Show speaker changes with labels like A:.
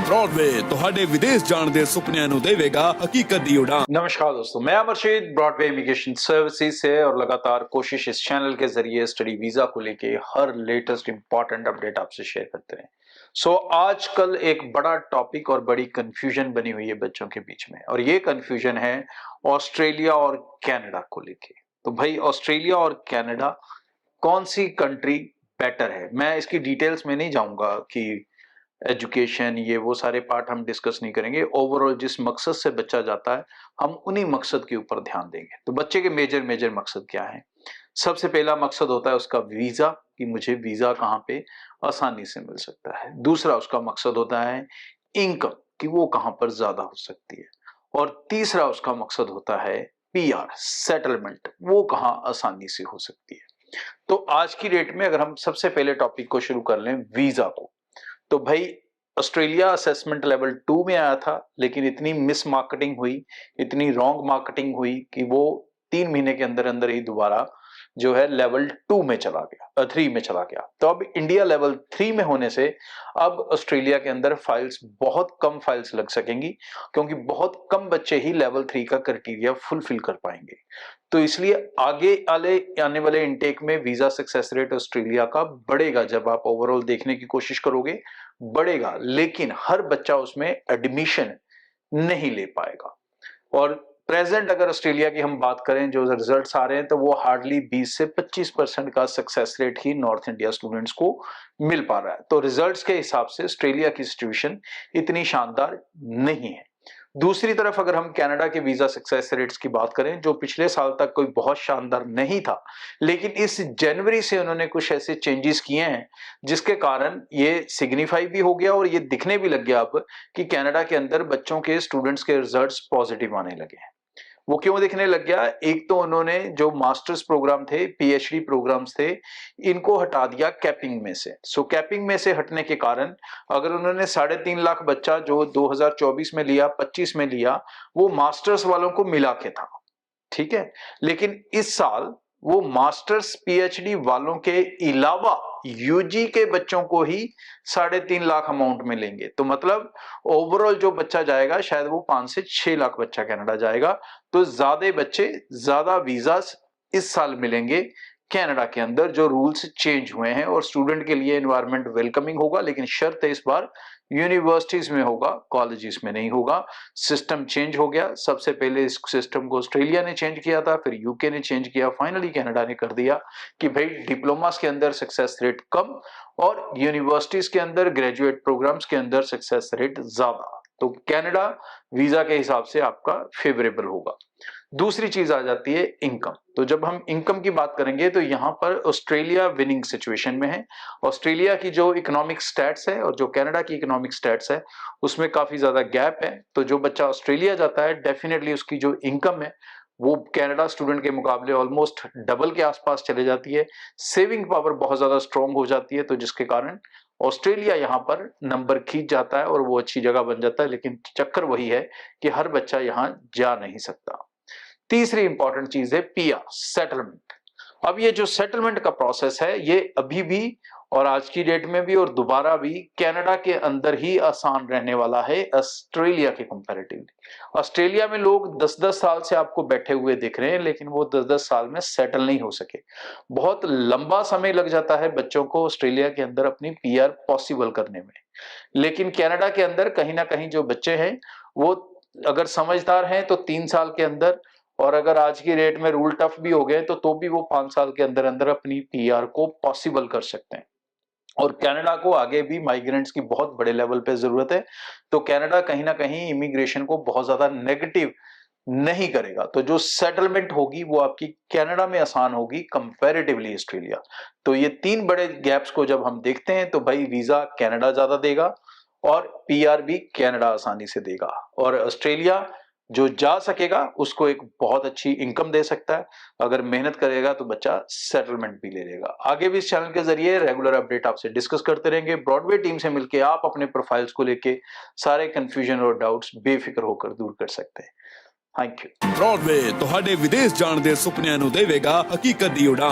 A: Broadway ਤੁਹਾਡੇ ਵਿਦੇਸ਼ ਜਾਣ ਦੇ ਸੁਪਨਿਆਂ ਨੂੰ ਦੇਵੇਗਾ ਹਕੀਕਤ ਦੀ ਉਡਾਨ।
B: नमस्कार दोस्तों, मैं अमरशीद ब्रॉडवे इमिग्रेशन सर्विसेज से और लगातार कोशिश इस चैनल के जरिए स्टडी वीजा को लेके हर लेटेस्ट इंपॉर्टेंट अपडेट आपसे शेयर करते हैं। आजकल एक बड़ा टॉपिक और बड़ी कंफ्यूजन बनी हुई है बच्चों के बीच में, और ये कंफ्यूजन है ऑस्ट्रेलिया और कनाडा को लेके। तो भाई ऑस्ट्रेलिया और कनाडा कौन सी कंट्री बेटर है, मैं इसकी डिटेल्स में नहीं जाऊंगा कि एजुकेशन ये वो सारे पार्ट हम डिस्कस नहीं करेंगे। ओवरऑल जिस मकसद से बच्चा जाता है हम उन्हीं मकसद के ऊपर ध्यान देंगे। तो बच्चे के मेजर मकसद क्या है? सबसे पहला मकसद होता है उसका वीजा, कि मुझे वीजा कहाँ पे आसानी से मिल सकता है। दूसरा उसका मकसद होता है इनकम, कि वो कहाँ पर ज्यादा हो सकती है। और तीसरा उसका मकसद होता है पीआर सेटलमेंट, वो कहाँ आसानी से हो सकती है। तो आज की डेट में अगर हम सबसे पहले टॉपिक को शुरू कर लें वीजा को, तो भाई ऑस्ट्रेलिया असेसमेंट लेवल 2 में आया था, लेकिन इतनी मिस मार्केटिंग हुई, इतनी रॉन्ग मार्केटिंग हुई कि वो 3 महीने के अंदर अंदर ही दोबारा जो है लेवल 2 में चला गया, 3 में चला गया। तो अब इंडिया लेवल 3 में होने से अब ऑस्ट्रेलिया के अंदर फाइल्स, बहुत कम फाइल्स लग सकेंगी, क्योंकि बहुत कम बच्चे ही लेवल 3 का क्राइटेरिया फुलफिल कर पाएंगे। तो इसलिए आने वाले इनटेक में वीजा सक्सेस रेट ऑस्ट्रेलिया का बढ़ेगा। जब आप ओवरऑल देखने की कोशिश करोगे बढ़ेगा, लेकिन हर बच्चा उसमें एडमिशन नहीं ले पाएगा। और प्रेजेंट अगर ऑस्ट्रेलिया की हम बात करें, जो रिजल्ट्स आ रहे हैं, तो वो हार्डली 20 से 25% का सक्सेस रेट ही नॉर्थ इंडिया स्टूडेंट्स को मिल पा रहा है। तो रिजल्ट्स के हिसाब से ऑस्ट्रेलिया की सिचुएशन इतनी शानदार नहीं है। दूसरी तरफ अगर हम कनाडा के वीजा सक्सेस रेट्स की बात करें, जो पिछले साल तक कोई बहुत शानदार नहीं था, लेकिन इस जनवरी से उन्होंने कुछ ऐसे चेंजेस किए हैं जिसके कारण ये सिग्निफाई भी हो गया और ये दिखने भी लग गया अब कि कनाडा के अंदर बच्चों के, स्टूडेंट्स के रिजल्ट्स पॉजिटिव आने लगे हैं। वो क्यों दिखने लग गया? एक तो उन्होंने जो मास्टर्स प्रोग्राम थे, पीएचडी प्रोग्राम्स थे, इनको हटा दिया कैपिंग में से। कैपिंग में से हटने के कारण अगर उन्होंने 3.5 लाख बच्चा जो 2024 में लिया, 25 में लिया, वो मास्टर्स वालों को मिला के था, ठीक है। लेकिन इस साल वो मास्टर्स पीएचडी वालों के अलावा यूजी के बच्चों को ही 3.5 लाख अमाउंट में लेंगे। तो मतलब ओवरऑल जो बच्चा जाएगा शायद वो 5 से 6 लाख बच्चा कनाडा जाएगा। तो ज्यादा बच्चे, ज्यादा वीजा इस साल मिलेंगे कनाडा के अंदर। जो रूल्स चेंज हुए हैं, और स्टूडेंट के लिए एनवायरनमेंट वेलकमिंग होगा, लेकिन शर्त है इस बार यूनिवर्सिटीज में होगा, कॉलेजेस में नहीं होगा। सिस्टम चेंज हो गया। सबसे पहले इस सिस्टम को ऑस्ट्रेलिया ने चेंज किया था, फिर यूके ने चेंज किया, फाइनली कनाडा ने कर दिया कि भाई डिप्लोमास के अंदर सक्सेस रेट कम और यूनिवर्सिटीज के अंदर, ग्रेजुएट प्रोग्राम्स के अंदर सक्सेस रेट ज्यादा। तो कनाडा वीजा के हिसाब से आपका फेवरेबल होगा। दूसरी चीज आ जाती है इनकम। तो जब हम इनकम की बात करेंगे तो यहाँ पर ऑस्ट्रेलिया विनिंग सिचुएशन में है। ऑस्ट्रेलिया की जो इकोनॉमिक स्टैट्स है और जो कनाडा की इकोनॉमिक स्टैट्स है, उसमें काफी ज्यादा गैप है। तो जो बच्चा ऑस्ट्रेलिया जाता है, डेफिनेटली उसकी जो इनकम है वो कनाडा स्टूडेंट के मुकाबले ऑलमोस्ट डबल के आसपास चले जाती है। सेविंग पावर बहुत ज्यादा स्ट्रांग हो जाती है, तो जिसके कारण ऑस्ट्रेलिया यहाँ पर नंबर खींच जाता है और वो अच्छी जगह बन जाता है। लेकिन चक्कर वही है कि हर बच्चा यहाँ जा नहीं सकता। तीसरी इंपॉर्टेंट चीज है पीआर सेटलमेंट। अब ये जो सेटलमेंट का प्रोसेस है, ये अभी भी और आज की डेट में भी और दोबारा भी कनाडा के अंदर ही आसान रहने वाला है ऑस्ट्रेलिया के कंपैरेटिवली। ऑस्ट्रेलिया में लोग 10-10 साल से आपको बैठे हुए दिख रहे हैं, लेकिन वो 10-10 साल में सेटल नहीं हो सके। बहुत लंबा समय लग जाता है बच्चों को ऑस्ट्रेलिया के अंदर अपनी पीआर पॉसिबल करने में। लेकिन कनाडा के अंदर कहीं ना कहीं जो बच्चे हैं वो अगर समझदार हैं तो 3 साल के अंदर, और अगर आज की रेट में रूल टफ भी हो गए तो भी वो 5 साल के अंदर अंदर अपनी पीआर को पॉसिबल कर सकते हैं। और कनाडा को आगे भी माइग्रेंट्स की बहुत बड़े लेवल पे जरूरत है। तो कनाडा कहीं ना कहीं इमिग्रेशन को बहुत ज्यादा नेगेटिव नहीं करेगा। तो जो सेटलमेंट होगी वो आपकी कनाडा में आसान होगी कंपैरेटिवली ऑस्ट्रेलिया। तो ये 3 बड़े गैप्स को जब हम देखते हैं तो भाई वीजा कनाडा ज्यादा देगा और पीआर भी कनाडा आसानी से देगा। और ऑस्ट्रेलिया जो जा सकेगा उसको एक बहुत अच्छी इनकम दे सकता है। अगर मेहनत करेगा तो बच्चा सेटलमेंट भी ले लेगा। आगे भी इस चैनल के जरिए रेगुलर अपडेट आपसे डिस्कस करते रहेंगे। ब्रॉडवे टीम से मिलकर आप अपने प्रोफाइल्स को लेके सारे कंफ्यूजन और डाउट्स बेफिक्र होकर दूर कर सकते हैं। Thank you.
A: ब्रॉडवे ਤੁਹਾਡੇ ਵਿਦੇਸ਼ ਜਾਣ ਦੇ ਸੁਪਨਿਆਂ ਨੂੰ ਦੇਵੇਗਾ ਹਕੀਕਤ ਦੀ ਉਡਾਨ।